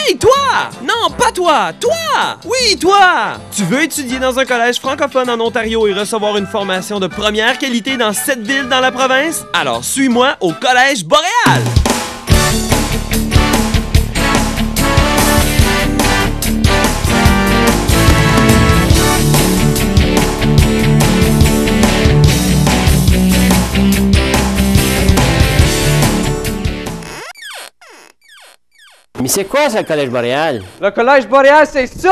Hey, toi! Non, pas toi! Toi! Oui, toi! Tu veux étudier dans un collège francophone en Ontario et recevoir une formation de première qualité dans 7 villes dans la province? Alors suis-moi au Collège Boréal! Mais c'est quoi ça, le Collège Boréal? Le Collège Boréal, c'est ça!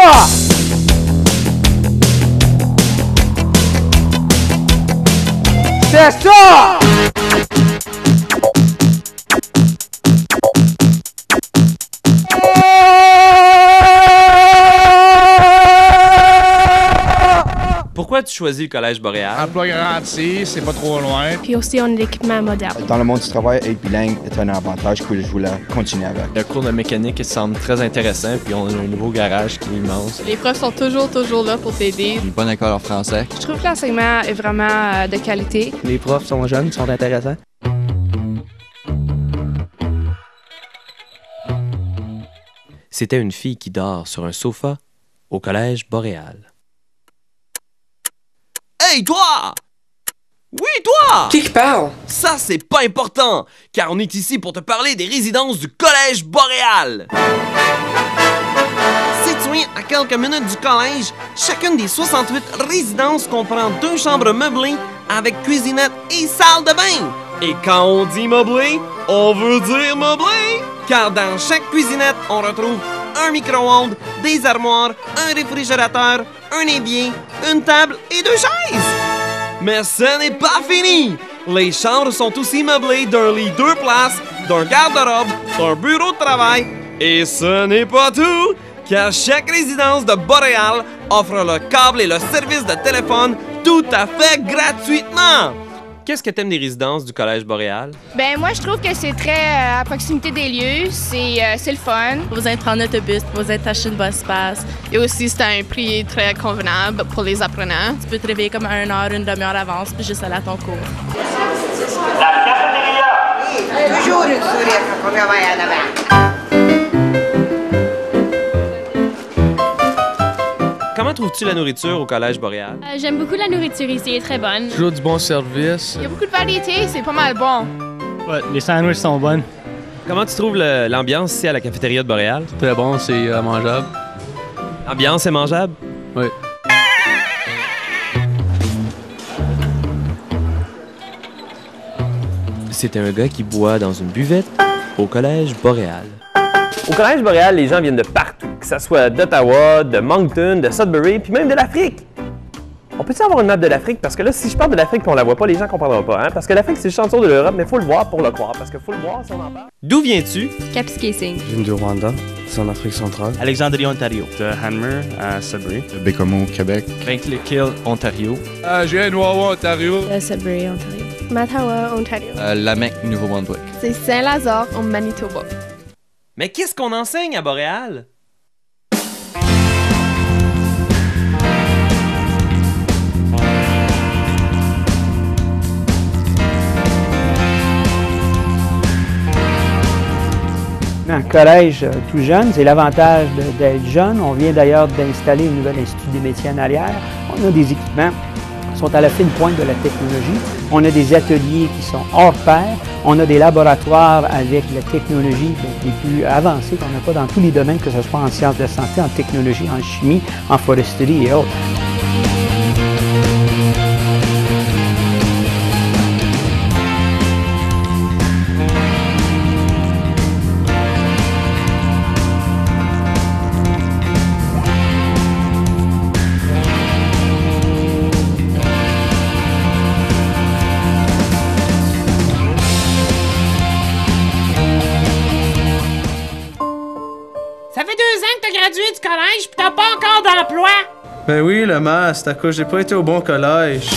C'est ça! Pourquoi tu choisis le Collège Boréal? Emploi garanti, c'est pas trop loin. Puis aussi, on a l'équipement moderne. Dans le monde du travail, être bilingue est un avantage que je voulais continuer avec. Le cours de mécanique semble très intéressant, puis on a un nouveau garage qui est immense. Les profs sont toujours là pour t'aider. Une bonne école en français. Je trouve que l'enseignement est vraiment de qualité. Les profs sont jeunes, sont intéressants. C'était une fille qui dort sur un sofa au Collège Boréal. Hey, toi! Oui, toi! Qui parle? Ça, c'est pas important, car on est ici pour te parler des résidences du Collège Boréal. Situées à quelques minutes du collège, chacune des 68 résidences comprend 2 chambres meublées avec cuisinette et salle de bain. Et quand on dit meublé, on veut dire meublé, car dans chaque cuisinette, on retrouve un micro-ondes, des armoires, un réfrigérateur, un évier, une table et 2 chaises. Mais ce n'est pas fini! Les chambres sont aussi meublées d'un lit 2 places, d'un garde-robe, d'un bureau de travail. Et ce n'est pas tout! Car chaque résidence de Boréal offre le câble et le service de téléphone tout à fait gratuitement! Qu'est-ce que t'aimes des résidences du Collège Boréal? Ben moi, je trouve que c'est très à proximité des lieux. C'est le fun. Vous êtes en autobus, vous êtes acheté une bonne passe. Et aussi, c'est à un prix très convenable pour les apprenants. Tu peux te réveiller comme 1 heure, une demi-heure d'avance, puis juste aller à ton cours. La cafétéria! Toujours une sourire quand on va en avant. Comment trouves-tu la nourriture au Collège Boréal? J'aime beaucoup la nourriture ici, elle est très bonne. Toujours du bon service. Il y a beaucoup de variétés, c'est pas mal bon. Ouais, les sandwichs sont bonnes. Comment tu trouves l'ambiance ici à la cafétéria de Boréal? Très bon, c'est mangeable. L'ambiance est mangeable? Oui. C'est un gars qui boit dans une buvette au Collège Boréal. Au Collège Boréal, les gens viennent de partout, que ce soit d'Ottawa, de Moncton, de Sudbury, puis même de l'Afrique. On peut-tu avoir une map de l'Afrique? Parce que là, si je parle de l'Afrique et on la voit pas, les gens comprendront pas, hein? Parce que l'Afrique, c'est le chanson de l'Europe, mais il faut le voir pour le croire. Parce qu'il faut le voir si on en parle. D'où viens-tu? Kapuskasing. Je viens du Rwanda, c'est en Afrique centrale. Alexandrie, Ontario. De Hanmer à Sudbury. De Bécomo, Québec. Craigslist, Ontario. Je viens de Wawa, Ontario. De Sudbury, Ontario. Mattawa, Ontario. Lamec, Nouveau-Brunswick. C'est Saint-Lazare, au Manitoba. Mais qu'est-ce qu'on enseigne à Boréal? Un collège tout jeune, c'est l'avantage d'être jeune. On vient d'ailleurs d'installer une nouvelle institut des métiers en arrière. On a des équipements qui sont à la fine pointe de la technologie. On a des ateliers qui sont hors pair. On a des laboratoires avec la technologie les plus avancées qu'on n'a pas dans tous les domaines, que ce soit en sciences de santé, en technologie, en chimie, en foresterie et autres. Ça fait 2 ans que t'as gradué du collège pis t'as pas encore d'emploi! Ben oui, le maire, c'est à cause j'ai pas été au bon collège.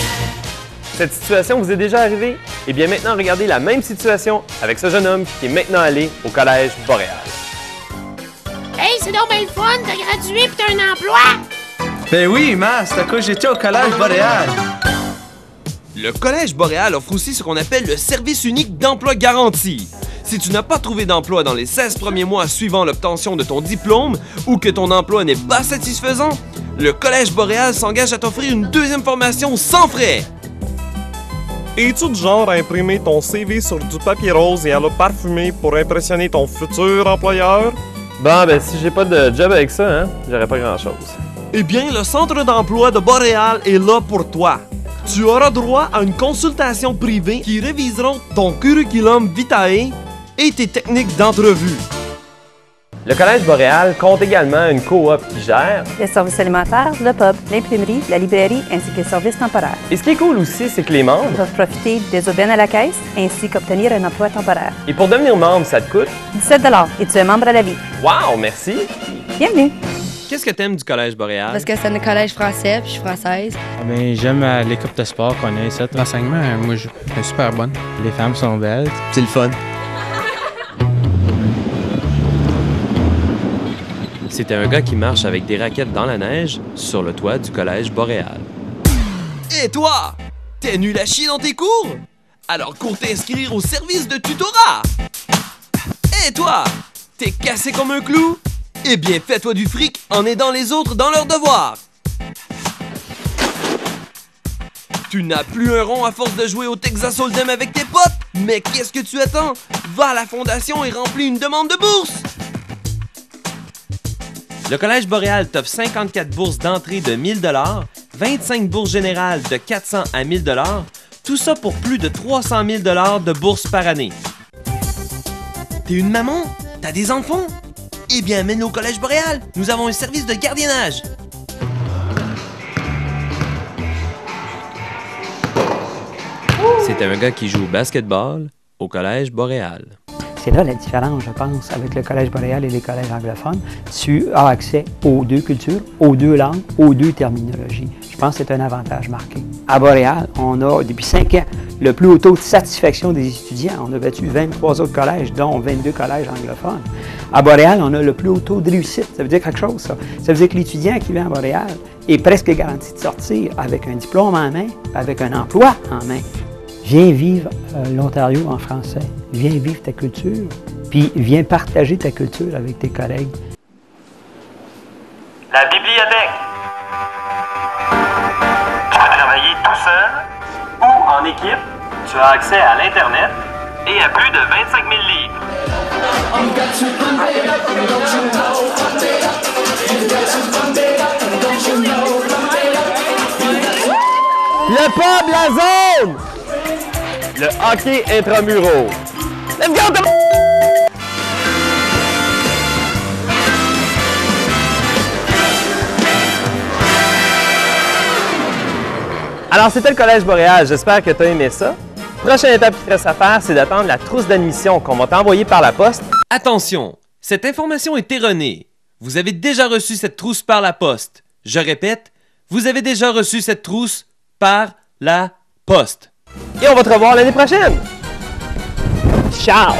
Cette situation vous est déjà arrivée? Eh bien maintenant, regardez la même situation avec ce jeune homme qui est maintenant allé au Collège Boréal. Hey, c'est donc bien le fun, t'as gradué pis t'as un emploi! Ben oui, maire, c'est à cause j'étais au Collège Boréal. Le Collège Boréal offre aussi ce qu'on appelle le service unique d'emploi garanti. Si tu n'as pas trouvé d'emploi dans les 16 premiers mois suivant l'obtention de ton diplôme ou que ton emploi n'est pas satisfaisant, le Collège Boréal s'engage à t'offrir une deuxième formation sans frais. Es-tu du genre à imprimer ton CV sur du papier rose et à le parfumer pour impressionner ton futur employeur? Bon, ben si j'ai pas de job avec ça, hein, j'aurais pas grand-chose. Eh bien, le centre d'emploi de Boréal est là pour toi. Tu auras droit à une consultation privée qui réviseront ton curriculum vitae et tes techniques d'entrevue. Le Collège Boréal compte également une coop qui gère les services alimentaires, le pub, l'imprimerie, la librairie ainsi que les services temporaires. Et ce qui est cool aussi, c'est que les membres peuvent profiter des aubaines à la caisse ainsi qu'obtenir un emploi temporaire. Et pour devenir membre, ça te coûte 17 $ et tu es membre à la vie. Wow, merci! Bienvenue! Qu'est-ce que t'aimes du Collège Boréal? Parce que c'est un collège français, puis je suis française. J'aime l'équipe de sport qu'on a ici. L'enseignement, moi, c'est super bonne. Les femmes sont belles. C'est le fun. C'était un gars qui marche avec des raquettes dans la neige sur le toit du Collège Boréal. Et toi? T'es nul à chier dans tes cours? Alors cours t'inscrire au service de tutorat! Et toi? T'es cassé comme un clou? Eh bien, fais-toi du fric en aidant les autres dans leurs devoirs! Tu n'as plus un rond à force de jouer au Texas Hold'em avec tes potes? Mais qu'est-ce que tu attends? Va à la fondation et remplis une demande de bourse! Le Collège Boréal t'offre 54 bourses d'entrée de 1000 $, 25 bourses générales de 400 à 1000 $, tout ça pour plus de 300 000 $ de bourses par année. T'es une maman? T'as des enfants? Eh bien, mène-le au Collège Boréal, nous avons un service de gardiennage. C'était un gars qui joue au basketball au Collège Boréal. C'est là la différence, je pense, avec le Collège Boréal et les collèges anglophones. Tu as accès aux deux cultures, aux deux langues, aux deux terminologies. Je pense que c'est un avantage marqué. À Boréal, on a, depuis 5 ans, le plus haut taux de satisfaction des étudiants. On a battu 23 autres collèges, dont 22 collèges anglophones. À Boréal, on a le plus haut taux de réussite. Ça veut dire quelque chose, ça. Ça veut dire que l'étudiant qui vient à Boréal est presque garanti de sortir avec un diplôme en main, avec un emploi en main. Viens vivre l'Ontario en français. Viens vivre ta culture, puis viens partager ta culture avec tes collègues. La bibliothèque. Tu peux travailler tout seul ou en équipe. Tu as accès à l'Internet et à plus de 25 000 livres. le pub La Zone! Le hockey intramuraux. Let's go! Alors, c'était le Collège Boréal. J'espère que tu as aimé ça. Prochaine étape qui te reste à faire, c'est d'attendre la trousse d'admission qu'on va t'envoyer par la poste. Attention! Cette information est erronée. Vous avez déjà reçu cette trousse par la poste. Je répète, vous avez déjà reçu cette trousse par la poste. Et on va te revoir l'année prochaine! Ciao!